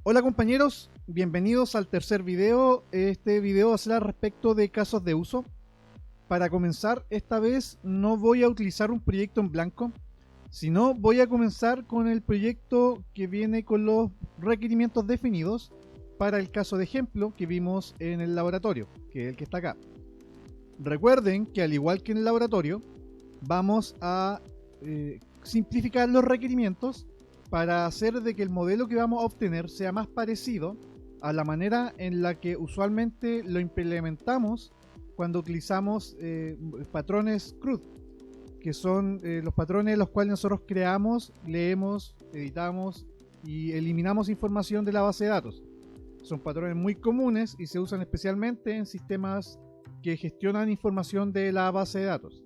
Hola compañeros, bienvenidos al tercer video. Este video va a ser al respecto de casos de uso. Para comenzar, esta vez no voy a utilizar un proyecto en blanco, sino voy a comenzar con el proyecto que viene con los requerimientos definidos para el caso de ejemplo que vimos en el laboratorio, que es el que está acá. Recuerden que al igual que en el laboratorio, vamos a simplificar los requerimientos para hacer de que el modelo que vamos a obtener sea más parecido a la manera en la que usualmente lo implementamos cuando utilizamos patrones CRUD, que son los patrones los cuales nosotros creamos, leemos, editamos y eliminamos información de la base de datos. Son patrones muy comunes y se usan especialmente en sistemas que gestionan información de la base de datos.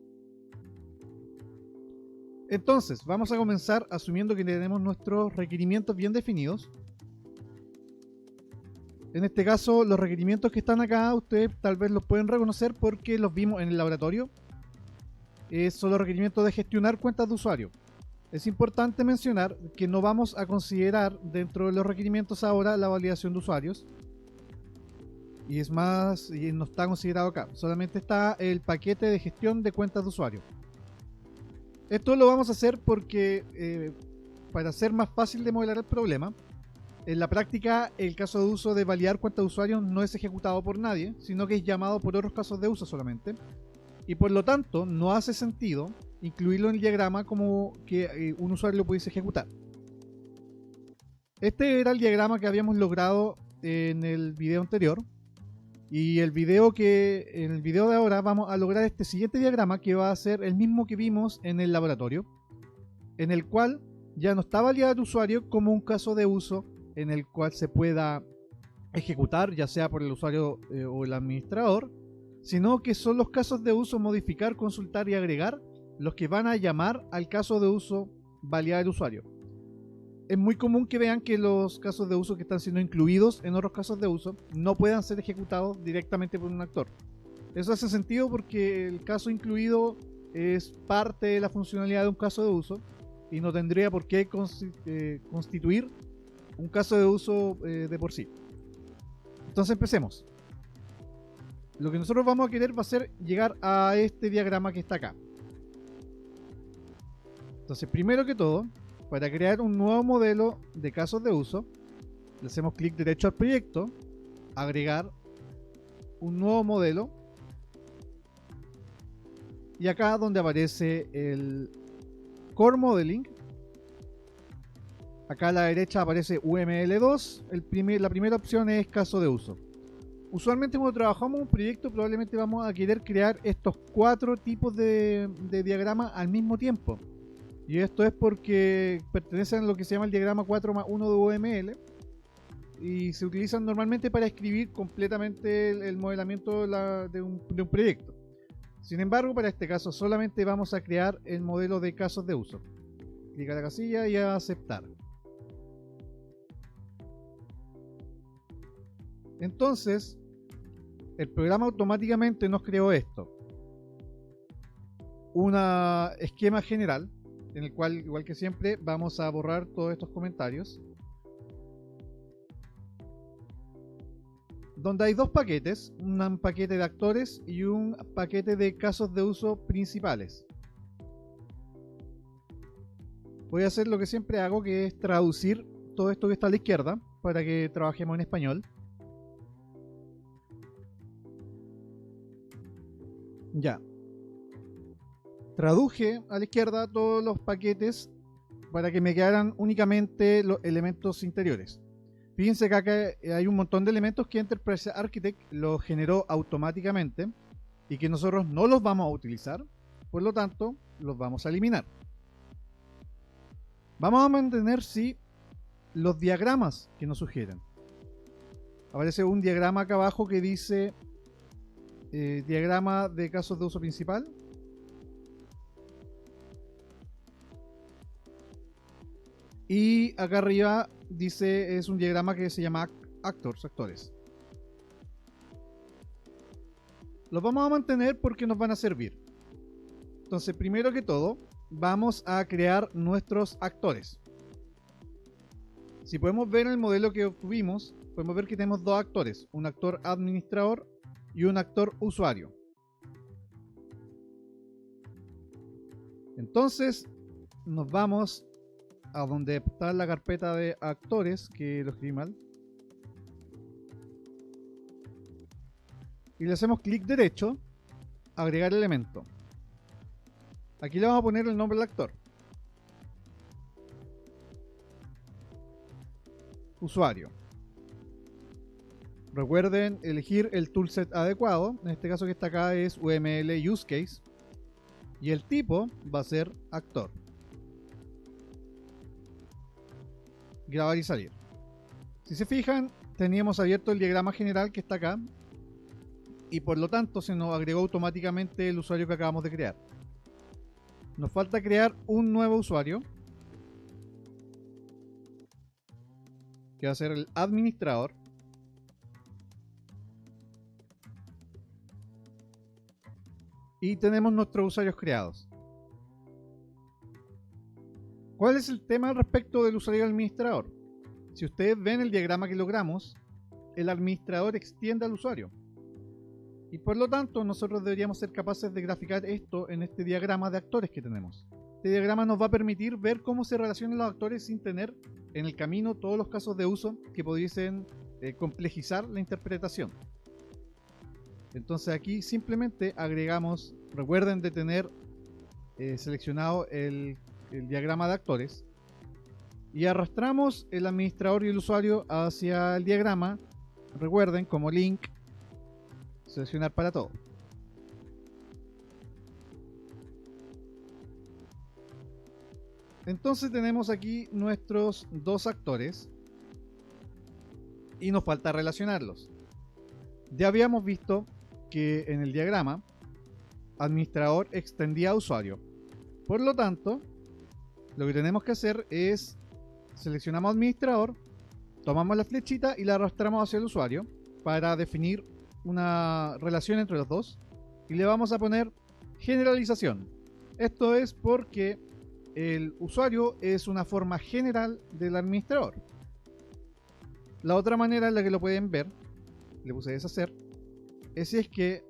Entonces, vamos a comenzar asumiendo que tenemos nuestros requerimientos bien definidos. En este caso, los requerimientos que están acá, ustedes tal vez los pueden reconocer porque los vimos en el laboratorio. Son los requerimientos de gestionar cuentas de usuario. Es importante mencionar que no vamos a considerar dentro de los requerimientos ahora la validación de usuarios. Y es más, y no está considerado acá. Solamente está el paquete de gestión de cuentas de usuario. Esto lo vamos a hacer porque para hacer más fácil de modelar el problema, en la práctica el caso de uso de validar cuenta de usuario no es ejecutado por nadie, sino que es llamado por otros casos de uso solamente. Y por lo tanto no hace sentido incluirlo en el diagrama como que un usuario lo pudiese ejecutar. Este era el diagrama que habíamos logrado en el video anterior. Y en el video de ahora vamos a lograr este siguiente diagrama, que va a ser el mismo que vimos en el laboratorio, en el cual ya no está validado el usuario como un caso de uso en el cual se pueda ejecutar, ya sea por el usuario o el administrador, sino que son los casos de uso modificar, consultar y agregar los que van a llamar al caso de uso validar el usuario. Es muy común que vean que los casos de uso que están siendo incluidos en otros casos de uso no puedan ser ejecutados directamente por un actor. Eso hace sentido porque el caso incluido es parte de la funcionalidad de un caso de uso y no tendría por qué constituir un caso de uso de por sí. Entonces empecemos. Lo que nosotros vamos a querer va a ser llegar a este diagrama que está acá. Entonces, primero que todo, para crear un nuevo modelo de casos de uso, le hacemos clic derecho al proyecto, agregar un nuevo modelo, y acá donde aparece el Core Modeling, acá a la derecha aparece UML2, la primera opción es caso de uso. Usualmente cuando trabajamos un proyecto probablemente vamos a querer crear estos 4 tipos de diagramas al mismo tiempo. Y esto es porque pertenecen a lo que se llama el diagrama 4+1 de UML y se utilizan normalmente para escribir completamente el modelamiento de un proyecto. Sin embargo, para este caso solamente vamos a crear el modelo de casos de uso. Clic a la casilla y a aceptar. Entonces, el programa automáticamente nos creó esto. Un esquema general en el cual, igual que siempre, vamos a borrar todos estos comentarios, donde hay dos paquetes, un paquete de actores y un paquete de casos de uso principales. Voy a hacer lo que siempre hago, que es traducir todo esto que está a la izquierda para que trabajemos en español. Ya. Traduje a la izquierda todos los paquetes para que me quedaran únicamente los elementos interiores. Fíjense que acá hay un montón de elementos que Enterprise Architect los generó automáticamente y que nosotros no los vamos a utilizar, por lo tanto los vamos a eliminar. Vamos a mantener sí los diagramas que nos sugieren. Aparece un diagrama acá abajo que dice diagrama de casos de uso principal. Y acá arriba dice, es un diagrama que se llama actores. Los vamos a mantener porque nos van a servir. Entonces, primero que todo, vamos a crear nuestros actores. Si podemos ver en el modelo que obtuvimos, podemos ver que tenemos dos actores, un actor administrador y un actor usuario. Entonces nos vamos a donde está la carpeta de actores, que lo escribí mal, y le hacemos clic derecho, agregar elemento. Aquí le vamos a poner el nombre del actor. Usuario. Recuerden elegir el toolset adecuado. En este caso que está acá es UML Use Case. Y el tipo va a ser actor. Grabar y salir. Si se fijan, teníamos abierto el diagrama general que está acá. Y por lo tanto se nos agregó automáticamente el usuario que acabamos de crear. Nos falta crear un nuevo usuario, que va a ser el administrador. Y tenemos nuestros usuarios creados. ¿Cuál es el tema al respecto del usuario administrador? Si ustedes ven el diagrama que logramos, el administrador extiende al usuario. Y por lo tanto nosotros deberíamos ser capaces de graficar esto en este diagrama de actores que tenemos. Este diagrama nos va a permitir ver cómo se relacionan los actores sin tener en el camino todos los casos de uso que pudiesen complejizar la interpretación. Entonces aquí simplemente agregamos, recuerden de tener seleccionado el diagrama de actores, y arrastramos el administrador y el usuario hacia el diagrama. Recuerden, como link, seleccionar para todo. Entonces tenemos aquí nuestros dos actores y nos falta relacionarlos. Ya habíamos visto que en el diagrama administrador extendía a usuario. Por lo tanto, lo que tenemos que hacer es seleccionamos administrador, tomamos la flechita y la arrastramos hacia el usuario para definir una relación entre los dos, y le vamos a poner generalización. Esto es porque el usuario es una forma general del administrador. La otra manera en la que lo pueden ver, le puse deshacer, es que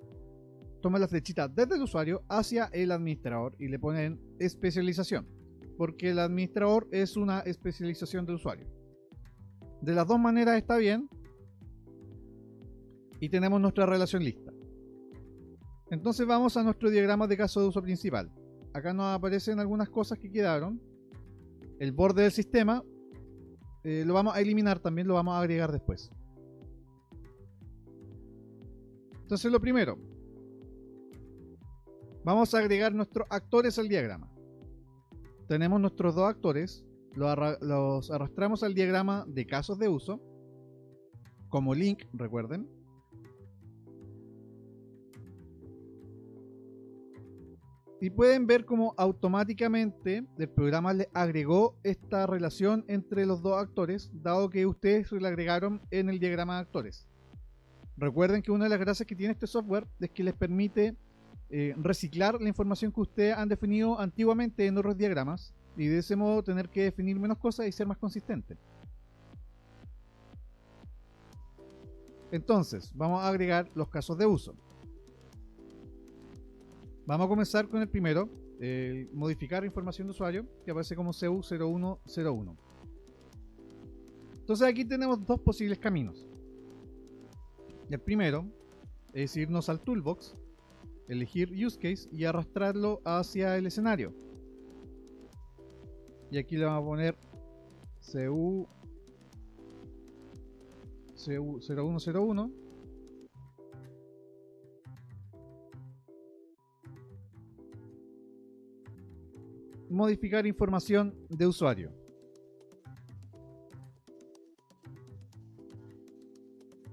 toman la flechita desde el usuario hacia el administrador y le ponen especialización, porque el administrador es una especialización del usuario. De las dos maneras está bien, y tenemos nuestra relación lista. Entonces vamos a nuestro diagrama de caso de uso principal. Acá nos aparecen algunas cosas que quedaron. El borde del sistema lo vamos a eliminar, también lo vamos a agregar después. Entonces lo primero, vamos a agregar nuestros actores al diagrama. Tenemos nuestros dos actores, los arrastramos al diagrama de casos de uso, como link, recuerden. Y pueden ver cómo automáticamente el programa le agregó esta relación entre los dos actores, dado que ustedes la agregaron en el diagrama de actores. Recuerden que una de las gracias que tiene este software es que les permite reciclar la información que ustedes han definido antiguamente en otros diagramas, y de ese modo tener que definir menos cosas y ser más consistente. Entonces, vamos a agregar los casos de uso. Vamos a comenzar con el primero, modificar información de usuario, que aparece como CU0101. Entonces aquí tenemos dos posibles caminos. El primero es irnos al toolbox, elegir use case y arrastrarlo hacia el escenario. Y aquí le vamos a poner CU0101. Modificar información de usuario.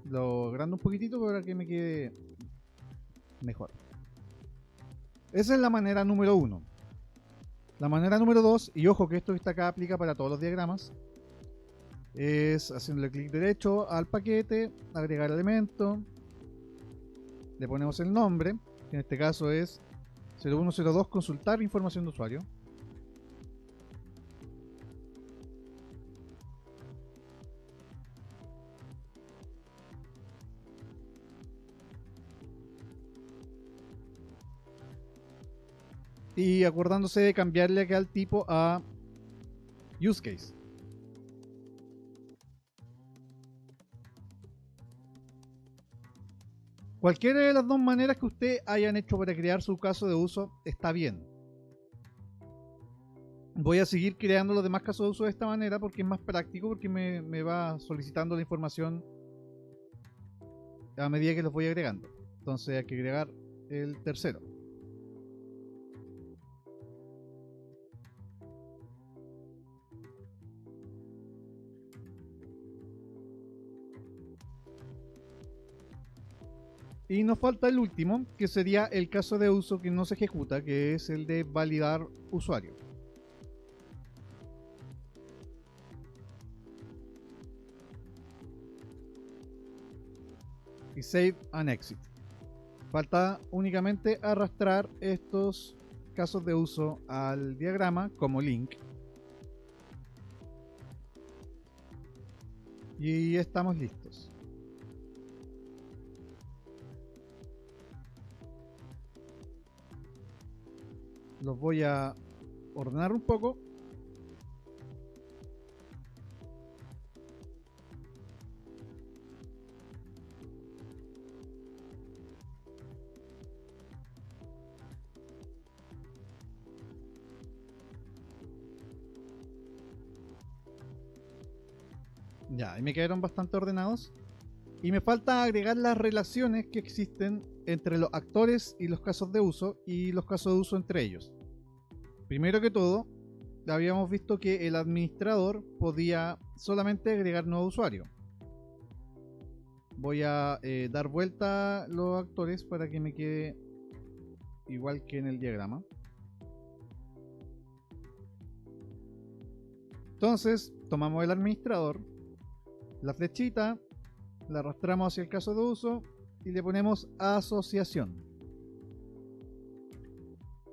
Lo agrando un poquitito para que me quede mejor. Esa es la manera número 1. La manera número 2, y ojo que esto que está acá aplica para todos los diagramas, es haciéndole clic derecho al paquete, agregar elemento, le ponemos el nombre, que en este caso es 0102, consultar información de usuario. y acordándose de cambiarle acá al tipo a use case. Cualquiera de las dos maneras que ustedes hayan hecho para crear su caso de uso está bien. Voy a seguir creando los demás casos de uso de esta manera porque es más práctico, porque me va solicitando la información a medida que los voy agregando. Entonces hay que agregar el tercero. Y nos falta el último, que sería el caso de uso que no se ejecuta, que es el de validar usuario. Y save and exit. Falta únicamente arrastrar estos casos de uso al diagrama como link. Y estamos listos. Los voy a ordenar un poco. Ya, y me quedaron bastante ordenados. Y me falta agregar las relaciones que existen entre los actores y los casos de uso y los casos de uso entre ellos. Primero que todo, habíamos visto que el administrador podía solamente agregar nuevo usuario. Voy a dar vuelta los actores para que me quede igual que en el diagrama. Entonces, tomamos el administrador, la flechita, la arrastramos hacia el caso de uso y le ponemos asociación.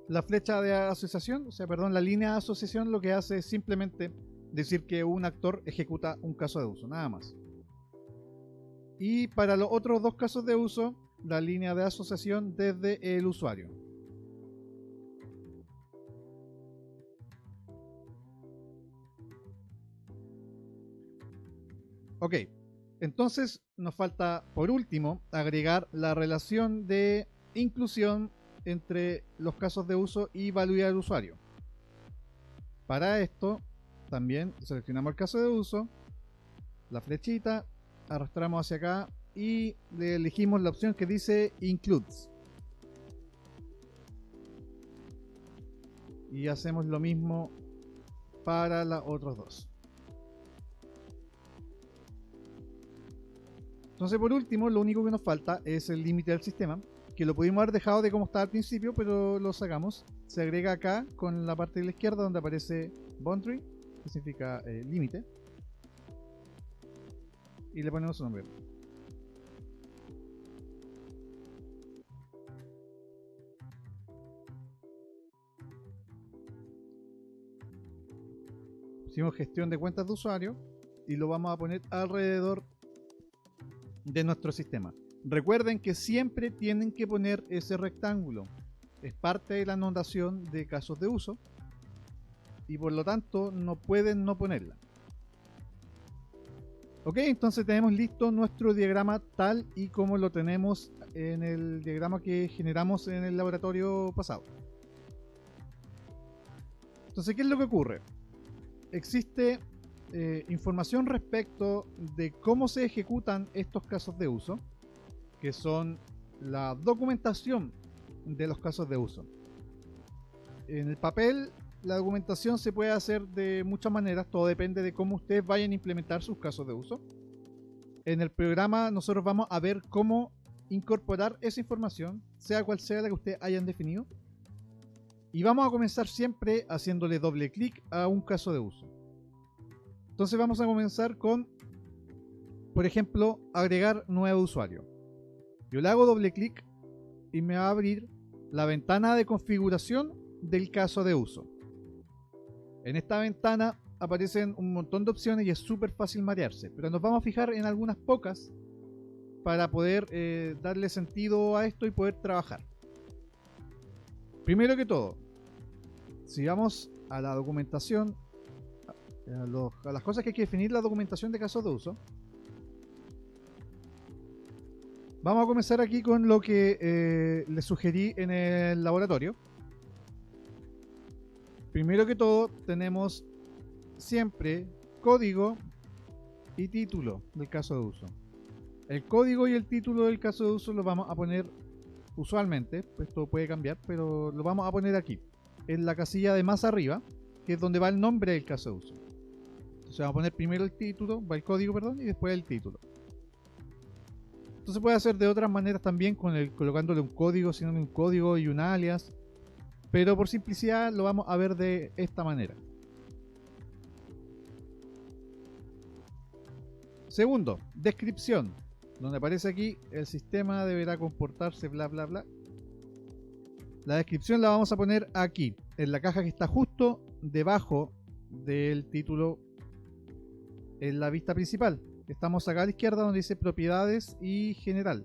La flecha de asociación, la línea de asociación lo que hace es simplemente decir que un actor ejecuta un caso de uso, nada más. Y para los otros dos casos de uso, la línea de asociación desde el usuario. Ok, entonces nos falta por último agregar la relación de inclusión entre los casos de uso y validar usuario. Para esto también seleccionamos el caso de uso, la flechita, arrastramos hacia acá y le elegimos la opción que dice includes. Y hacemos lo mismo para los otros dos. Entonces, por último, lo único que nos falta es el límite del sistema, que lo pudimos haber dejado de como estaba al principio, pero lo sacamos. Se agrega acá con la parte de la izquierda donde aparece boundary, que significa límite, y le ponemos su nombre. Hicimos gestión de cuentas de usuario y lo vamos a poner alrededor de nuestro sistema. Recuerden que siempre tienen que poner ese rectángulo. Es parte de la anotación de casos de uso y por lo tanto no pueden no ponerla. Ok, entonces tenemos listo nuestro diagrama tal y como lo tenemos en el diagrama que generamos en el laboratorio pasado. Entonces, ¿qué es lo que ocurre? Existe información respecto de cómo se ejecutan estos casos de uso, que son la documentación de los casos de uso. En el papel, la documentación se puede hacer de muchas maneras, todo depende de cómo ustedes vayan a implementar sus casos de uso. En el programa nosotros vamos a ver cómo incorporar esa información, sea cual sea la que ustedes hayan definido, y vamos a comenzar siempre haciéndole doble clic a un caso de uso. Entonces vamos a comenzar con, por ejemplo, agregar nuevo usuario. Yo le hago doble clic y me va a abrir la ventana de configuración del caso de uso. En esta ventana aparecen un montón de opciones y es súper fácil marearse, pero nos vamos a fijar en algunas pocas para poder darle sentido a esto y poder trabajar. Primero que todo, si vamos a la documentación, a las cosas que hay que definir la documentación de casos de uso, vamos a comenzar aquí con lo que les sugerí en el laboratorio. Primero que todo, tenemos siempre código y título del caso de uso. El código y el título del caso de uso lo vamos a poner usualmente, esto puede cambiar, pero lo vamos a poner aquí, en la casilla de más arriba, que es donde va el nombre del caso de uso. Entonces vamos a poner primero el título, va el código, perdón, y después el título. Esto se puede hacer de otras maneras también, colocándole un código, sino un código y un alias, pero por simplicidad lo vamos a ver de esta manera. Segundo, descripción, donde aparece aquí el sistema deberá comportarse bla bla bla. La descripción la vamos a poner aquí, en la caja que está justo debajo del título en la vista principal. Estamos acá a la izquierda donde dice propiedades y general.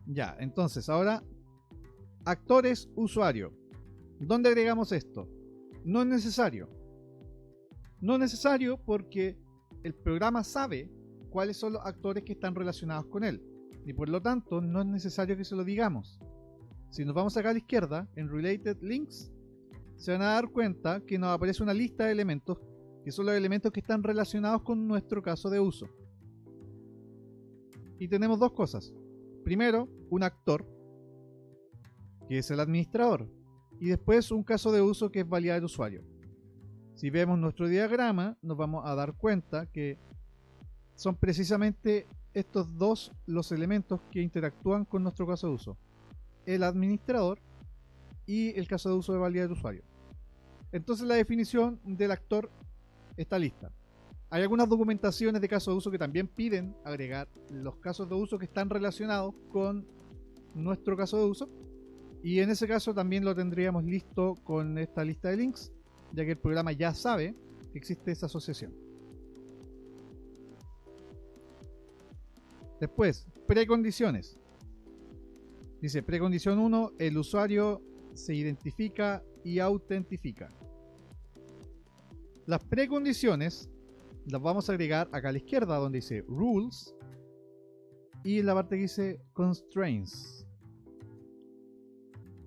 Ya, entonces ahora actores usuario. ¿Dónde agregamos esto? No es necesario. No es necesario porque el programa sabe cuáles son los actores que están relacionados con él. Y por lo tanto no es necesario que se lo digamos. Si nos vamos acá a la izquierda, en Related Links, se van a dar cuenta que nos aparece una lista de elementos que son los elementos que están relacionados con nuestro caso de uso. Y tenemos dos cosas. Primero, un actor, que es el administrador. Y después un caso de uso que es validar el usuario. Si vemos nuestro diagrama, nos vamos a dar cuenta que son precisamente estos dos los elementos que interactúan con nuestro caso de uso. El administrador y el caso de uso de validar el usuario. Entonces la definición del actor está lista. Hay algunas documentaciones de caso de uso que también piden agregar los casos de uso que están relacionados con nuestro caso de uso. Y en ese caso también lo tendríamos listo con esta lista de links, ya que el programa ya sabe que existe esa asociación. Después, precondiciones. Dice precondición 1, el usuario se identifica y autentifica. Las precondiciones las vamos a agregar acá a la izquierda donde dice rules y en la parte que dice constraints.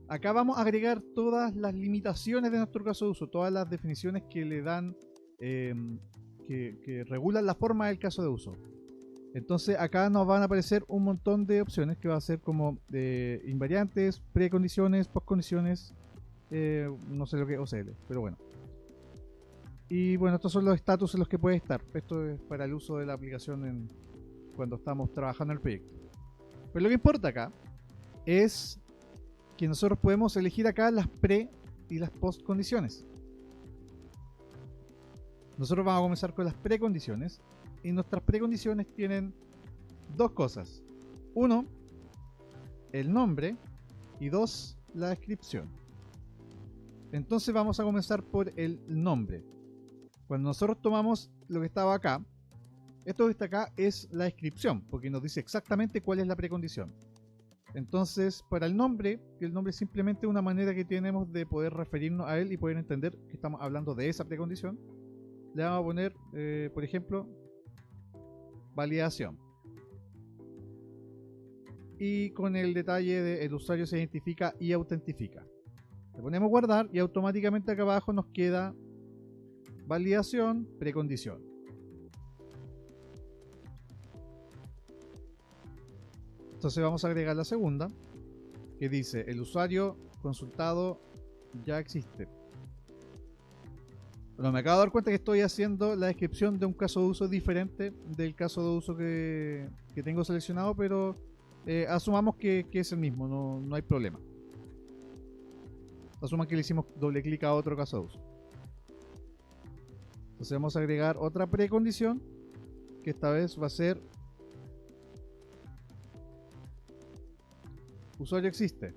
Acá vamos a agregar todas las limitaciones de nuestro caso de uso, todas las definiciones que le dan, que regulan la forma del caso de uso. Entonces acá nos van a aparecer un montón de opciones que va a ser como invariantes, precondiciones, postcondiciones, no sé lo que es OCL, pero bueno. Y bueno, estos son los estatus en los que puede estar. Esto es para el uso de la aplicación cuando estamos trabajando en el proyecto. Pero lo que importa acá es que nosotros podemos elegir acá las pre y las post condiciones. Nosotros vamos a comenzar con las precondiciones y nuestras precondiciones tienen dos cosas. Uno, el nombre y dos, la descripción. Entonces vamos a comenzar por el nombre. Cuando nosotros tomamos lo que estaba acá, esto que está acá es la descripción, porque nos dice exactamente cuál es la precondición. Entonces, para el nombre, que el nombre es simplemente una manera que tenemos de poder referirnos a él y poder entender que estamos hablando de esa precondición, le vamos a poner, por ejemplo, validación. Y con el detalle de el usuario se identifica y autentifica. Le ponemos guardar y automáticamente acá abajo nos queda validación, precondición. Entonces vamos a agregar la segunda, que dice el usuario consultado ya existe. Bueno, me acabo de dar cuenta que estoy haciendo la descripción de un caso de uso diferente del caso de uso que tengo seleccionado, pero asumamos que es el mismo, no hay problema. Asuman que le hicimos doble clic a otro caso de uso. Entonces vamos a agregar otra precondición, que esta vez va a ser usuario existe.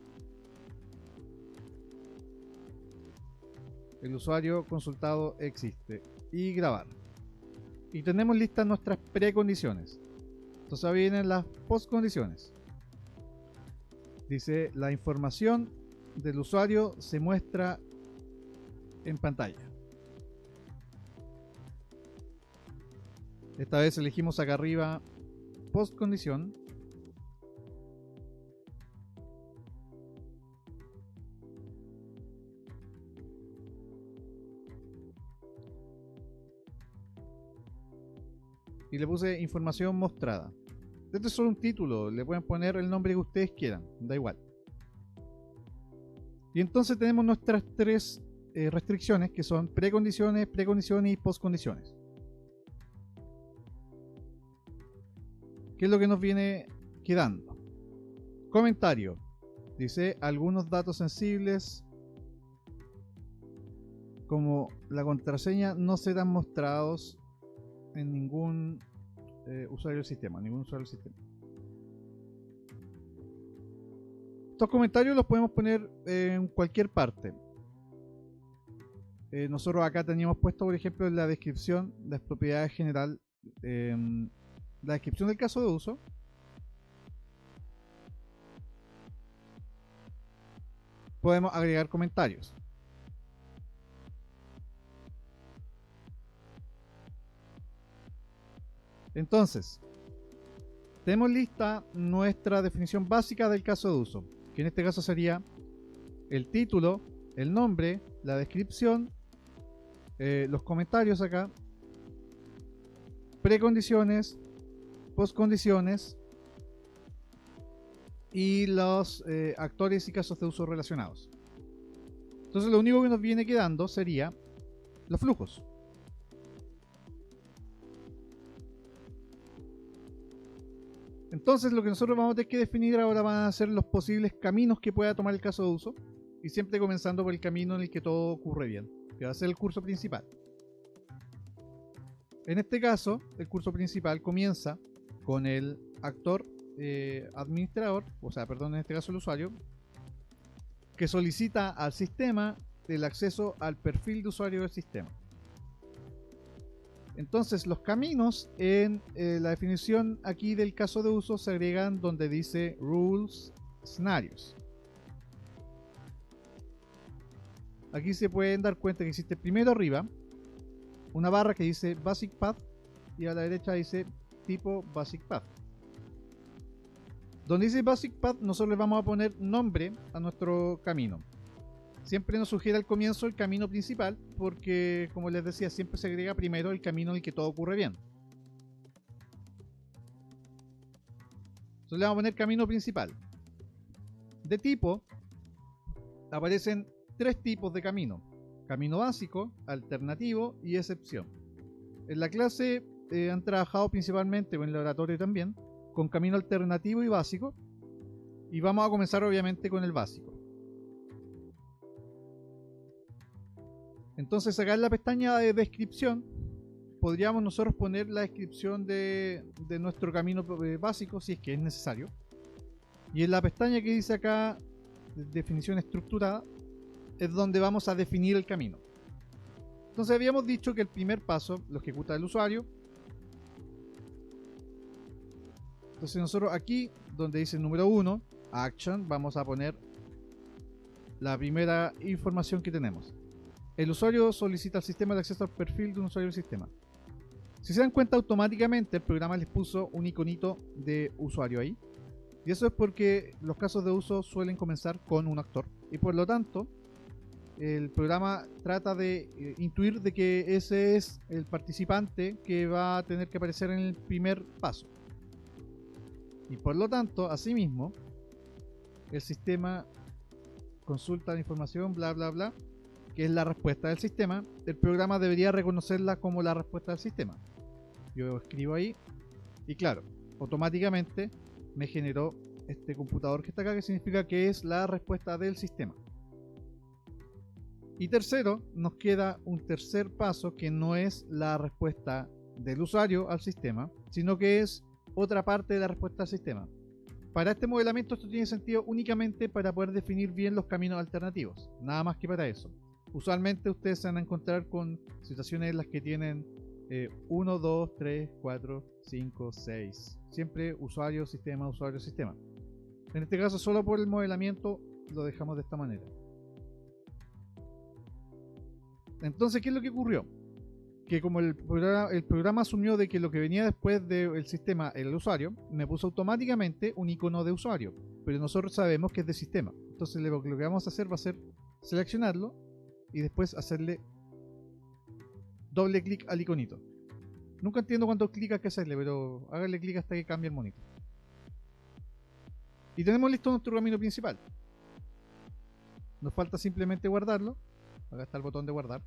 El usuario consultado existe. Y grabar. Y tenemos listas nuestras precondiciones. Entonces ahora vienen las postcondiciones. Dice, la información del usuario se muestra en pantalla. Esta vez elegimos acá arriba post condición. Y le puse información mostrada. Este es solo un título, le pueden poner el nombre que ustedes quieran, da igual. Y entonces tenemos nuestras tres restricciones, que son precondiciones, precondiciones y postcondiciones. ¿Qué es lo que nos viene quedando? Comentario. Dice, algunos datos sensibles como la contraseña no serán mostrados en ningún usuario del sistema, Estos comentarios los podemos poner en cualquier parte. Nosotros acá teníamos puesto, por ejemplo, en la descripción, las propiedades general, la descripción del caso de uso. Podemos agregar comentarios. Entonces, tenemos lista nuestra definición básica del caso de uso, que en este caso sería el título, el nombre, la descripción, los comentarios acá, precondiciones, postcondiciones y los actores y casos de uso relacionados. Entonces lo único que nos viene quedando sería los flujos. Entonces lo que nosotros vamos a tener que definir ahora van a ser los posibles caminos que pueda tomar el caso de uso, y siempre comenzando por el camino en el que todo ocurre bien, que va a ser el curso principal. En este caso, el curso principal comienza con el actor administrador, en este caso el usuario, que solicita al sistema el acceso al perfil de usuario del sistema. Entonces los caminos en la definición aquí del caso de uso se agregan donde dice Rules, Scenarios. Aquí se pueden dar cuenta que existe primero arriba una barra que dice Basic Path y a la derecha dice tipo Basic Path. Donde dice Basic Path nosotros le vamos a poner nombre a nuestro camino. Siempre nos sugiere al comienzo el camino principal porque, como les decía, siempre se agrega primero el camino en el que todo ocurre bien. Entonces le vamos a poner camino principal. De tipo, aparecen tres tipos de camino. Camino básico, alternativo y excepción. En la clase han trabajado principalmente, o en el laboratorio también, con camino alternativo y básico. Y vamos a comenzar obviamente con el básico. Entonces acá en la pestaña de descripción podríamos nosotros poner la descripción de nuestro camino básico si es que es necesario. Y en la pestaña que dice acá definición estructurada es donde vamos a definir el camino. Entonces habíamos dicho que el primer paso lo ejecuta el usuario. Entonces nosotros aquí donde dice número 1 action vamos a poner la primera información que tenemos. El usuario solicita al sistema el acceso al perfil de un usuario del sistema. Si se dan cuenta, automáticamente el programa les puso un iconito de usuario ahí. Y eso es porque los casos de uso suelen comenzar con un actor. Y por lo tanto, el programa trata de intuir de que ese es el participante que va a tener que aparecer en el primer paso. Y por lo tanto, asimismo, el sistema consulta la información, bla bla bla, que es la respuesta del sistema. El programa debería reconocerla como la respuesta del sistema. Yo escribo ahí y claro, automáticamente me generó este computador que está acá, que significa que es la respuesta del sistema. Y tercero, nos queda un tercer paso que no es la respuesta del usuario al sistema, sino que es otra parte de la respuesta al sistema. Para este modelamiento esto tiene sentido únicamente para poder definir bien los caminos alternativos, nada más que para eso. Usualmente ustedes se van a encontrar con situaciones en las que tienen 1, 2, 3, 4, 5, 6. Siempre usuario, sistema, usuario, sistema. En este caso, solo por el modelamiento lo dejamos de esta manera. Entonces, ¿qué es lo que ocurrió? Que como el programa asumió de que lo que venía después del sistema era el usuario, me puso automáticamente un icono de usuario, pero nosotros sabemos que es de sistema. Entonces lo que vamos a hacer va a ser seleccionarlo y después hacerle doble clic al iconito. Nunca entiendo cuántos clics hay que hacerle, pero hágale clic hasta que cambie el monito. Y tenemos listo nuestro camino principal. Nos falta simplemente guardarlo. Acá está el botón de guardar.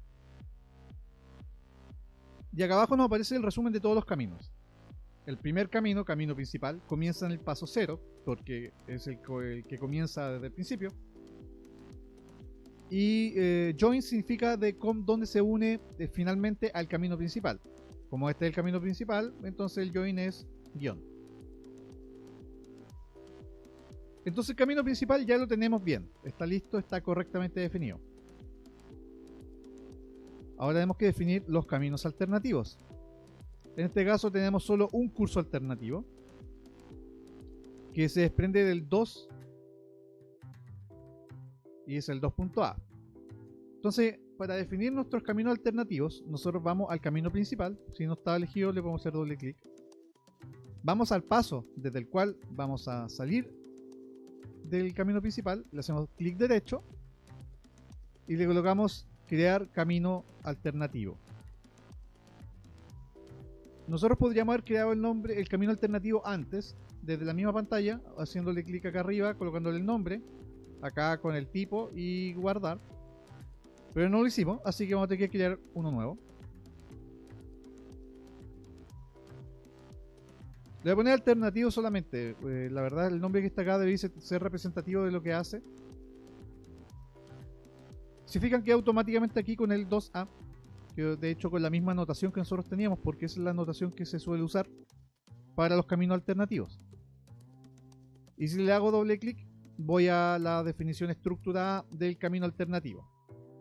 Y acá abajo nos aparece el resumen de todos los caminos. El primer camino, camino principal, comienza en el paso 0, porque es el que comienza desde el principio. Y join significa de dónde se une finalmente al camino principal. Como este es el camino principal, entonces el join es guión. Entonces el camino principal ya lo tenemos bien. Está listo, está correctamente definido. Ahora tenemos que definir los caminos alternativos. En este caso tenemos solo un curso alternativo que se desprende del 2 y es el 2.a. Entonces, para definir nuestros caminos alternativos, nosotros vamos al camino principal. Si no está elegido, le podemos hacer doble clic. Vamos al paso desde el cual vamos a salir del camino principal, le hacemos clic derecho y le colocamos crear camino alternativo. Nosotros podríamos haber creado el camino alternativo antes, desde la misma pantalla, haciéndole clic acá arriba, colocándole el nombre, acá con el tipo y guardar. Pero no lo hicimos, así que vamos a tener que crear uno nuevo. Le voy a poner alternativo solamente. La verdad, el nombre que está acá debe ser representativo de lo que hace. Se fijan que automáticamente aquí con el 2A, que de hecho con la misma anotación que nosotros teníamos, porque esa es la anotación que se suele usar para los caminos alternativos. Y si le hago doble clic, voy a la definición estructurada del camino alternativo.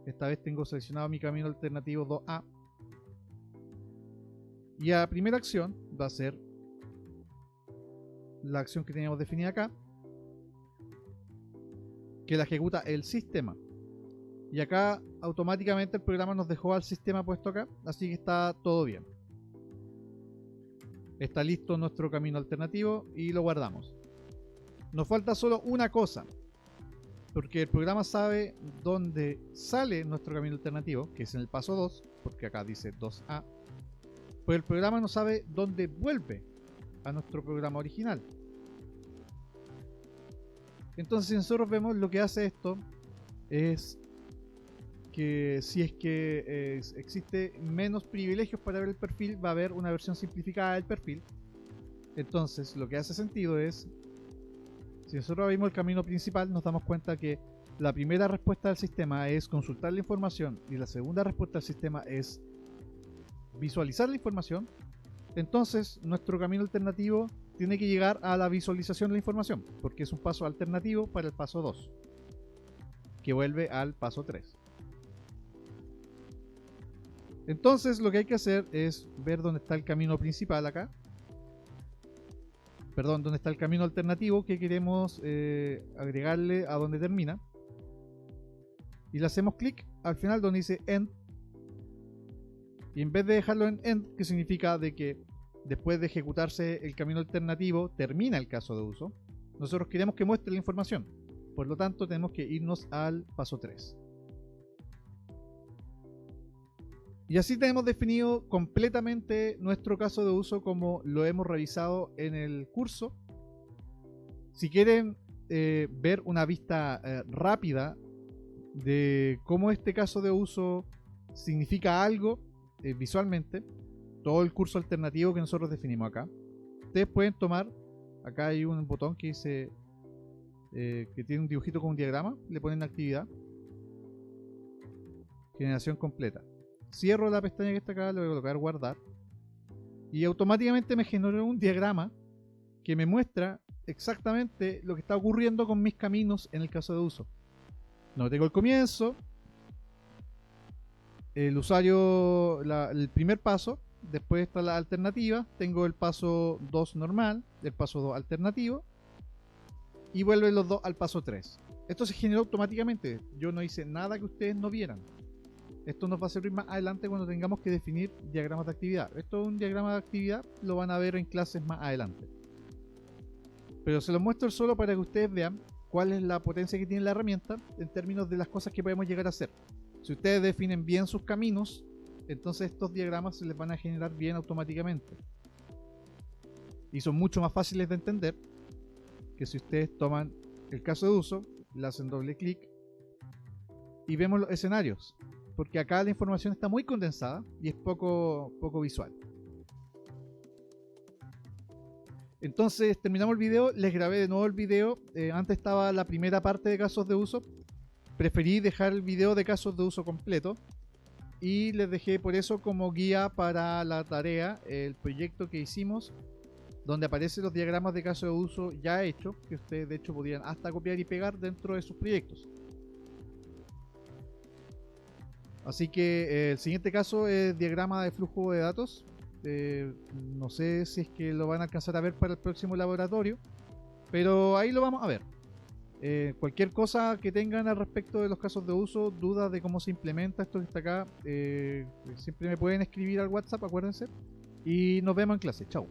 Esta vez tengo seleccionado mi camino alternativo 2A. Y la primera acción va a ser la acción que teníamos definida acá, que la ejecuta el sistema. Y acá automáticamente el programa nos dejó al sistema puesto acá, así que está todo bien. Está listo nuestro camino alternativo y lo guardamos. Nos falta solo una cosa, porque el programa sabe dónde sale nuestro camino alternativo, que es en el paso 2, porque acá dice 2A, pero el programa no sabe dónde vuelve a nuestro programa original. Entonces, si nosotros vemos, lo que hace esto es que si es que existe menos privilegios para ver el perfil, va a haber una versión simplificada del perfil. Entonces, lo que hace sentido es, si nosotros vimos el camino principal, nos damos cuenta que la primera respuesta del sistema es consultar la información y la segunda respuesta del sistema es visualizar la información. Entonces, nuestro camino alternativo tiene que llegar a la visualización de la información, porque es un paso alternativo para el paso 2, que vuelve al paso 3. Entonces, lo que hay que hacer es ver dónde está el camino principal acá. Perdón, dónde está el camino alternativo que queremos agregarle a donde termina. Y le hacemos clic al final donde dice End. Y en vez de dejarlo en End, que significa de que después de ejecutarse el camino alternativo termina el caso de uso, nosotros queremos que muestre la información. Por lo tanto, tenemos que irnos al paso 3. Y así tenemos definido completamente nuestro caso de uso como lo hemos revisado en el curso. Si quieren ver una vista rápida de cómo este caso de uso significa algo visualmente, todo el curso alternativo que nosotros definimos acá, ustedes pueden tomar, acá hay un botón que dice que tiene un dibujito con un diagrama, le ponen actividad, generación completa. Cierro la pestaña que está acá, le voy a colocar guardar y automáticamente me generó un diagrama que me muestra exactamente lo que está ocurriendo con mis caminos en el caso de uso. No tengo el comienzo, el usuario, el primer paso, después está la alternativa, tengo el paso 2 normal, el paso 2 alternativo y vuelven los dos al paso 3. Esto se generó automáticamente, yo no hice nada que ustedes no vieran. Esto nos va a servir más adelante cuando tengamos que definir diagramas de actividad. Esto es un diagrama de actividad, lo van a ver en clases más adelante. Pero se los muestro solo para que ustedes vean cuál es la potencia que tiene la herramienta en términos de las cosas que podemos llegar a hacer. Si ustedes definen bien sus caminos, entonces estos diagramas se les van a generar bien automáticamente. Y son mucho más fáciles de entender que si ustedes toman el caso de uso, le hacen doble clic y vemos los escenarios. Porque acá la información está muy condensada y es poco visual. Entonces terminamos el video, les grabé de nuevo el video. Antes estaba la primera parte de casos de uso. Preferí dejar el video de casos de uso completo y les dejé por eso como guía para la tarea el proyecto que hicimos, donde aparecen los diagramas de casos de uso ya hechos, que ustedes de hecho podían hasta copiar y pegar dentro de sus proyectos. Así que el siguiente caso es diagrama de flujo de datos. No sé si es que lo van a alcanzar a ver para el próximo laboratorio, pero ahí lo vamos a ver. Cualquier cosa que tengan al respecto de los casos de uso, dudas de cómo se implementa esto que está acá, siempre me pueden escribir al WhatsApp, acuérdense. Y nos vemos en clase. Chao.